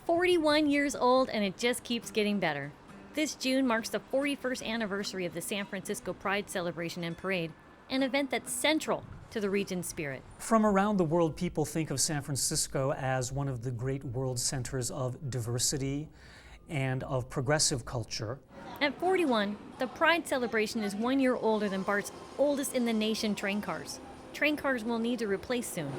41 years old, and it just keeps getting better. This June marks the 41st anniversary of the San Francisco Pride Celebration and Parade, an event that's central to the region's spirit. From around the world, people think of San Francisco as one of the great world centers of diversity and of progressive culture. At 41, the Pride celebration is 1 year older than BART's oldest in the nation train cars. Train cars will need to replace soon.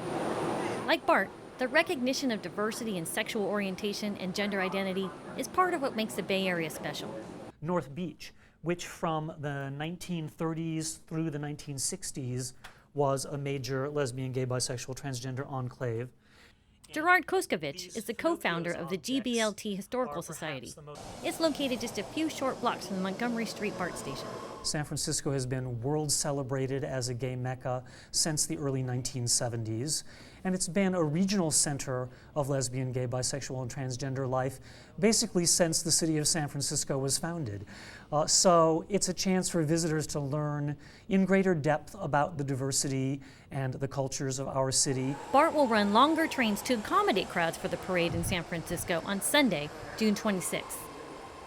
Like BART, the recognition of diversity in sexual orientation and gender identity is part of what makes the Bay Area special. North Beach, which from the 1930s through the 1960s was a major lesbian, gay, bisexual, transgender enclave. Gerard Koskovich is the co-founder of the GBLT Historical Society. It's located just a few short blocks from the Montgomery Street BART station. San Francisco has been world celebrated as a gay mecca since the early 1970s, and it's been a regional center of lesbian, gay, bisexual, and transgender life basically since the city of San Francisco was founded. So it's a chance for visitors to learn in greater depth about the diversity and the cultures of our city. BART will run longer trains to accommodate crowds for the parade in San Francisco on Sunday, June 26th.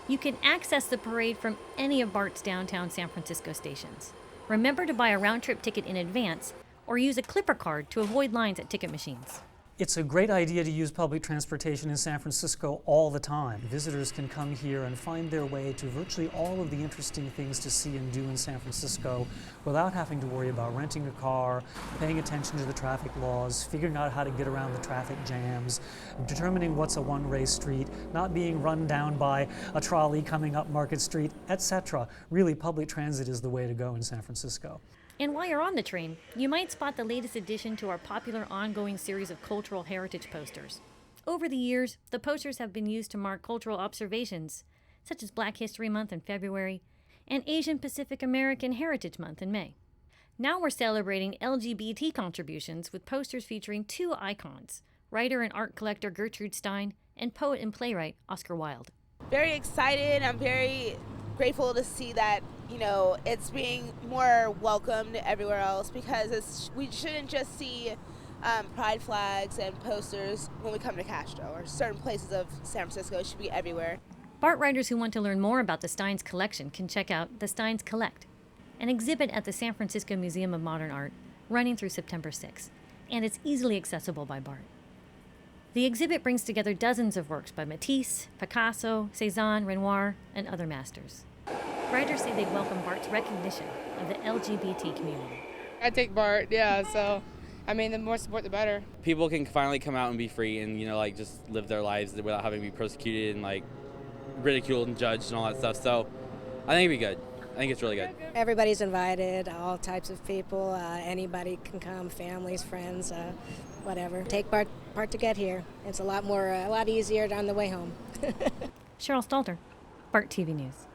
You can access the parade from any of BART's downtown San Francisco stations. Remember to buy a round-trip ticket in advance or use a Clipper card to avoid lines at ticket machines. It's a great idea to use public transportation in San Francisco all the time. Visitors can come here and find their way to virtually all of the interesting things to see and do in San Francisco without having to worry about renting a car, paying attention to the traffic laws, figuring out how to get around the traffic jams, determining what's a one-way street, not being run down by a trolley coming up Market Street, etc. Really, public transit is the way to go in San Francisco. And while you're on the train, you might spot the latest addition to our popular ongoing series of cultural heritage posters. Over the years, the posters have been used to mark cultural observations, such as Black History Month in February and Asian Pacific American Heritage Month in May. Now we're celebrating LGBT contributions with posters featuring two icons, writer and art collector Gertrude Stein and poet and playwright Oscar Wilde. Very excited. I'm very grateful to see that, it's being more welcomed everywhere else, because we shouldn't just see pride flags and posters when we come to Castro or certain places of San Francisco. It should be everywhere. BART riders who want to learn more about the Steins collection can check out the Steins Collect, an exhibit at the San Francisco Museum of Modern Art running through September 6th, and it's easily accessible by BART. The exhibit brings together dozens of works by Matisse, Picasso, Cézanne, Renoir, and other masters. Writers say they'd welcome BART's recognition of the LGBT community. I take BART, so, the more support, the better. People can finally come out and be free and, just live their lives without having to be persecuted and, ridiculed and judged and all that stuff. So I think it'd be good. I think it's really good. Everybody's invited, all types of people. Anybody can come, families, friends, whatever. Take BART to get here. It's a lot easier on the way home. Cheryl Stalter, BART TV News.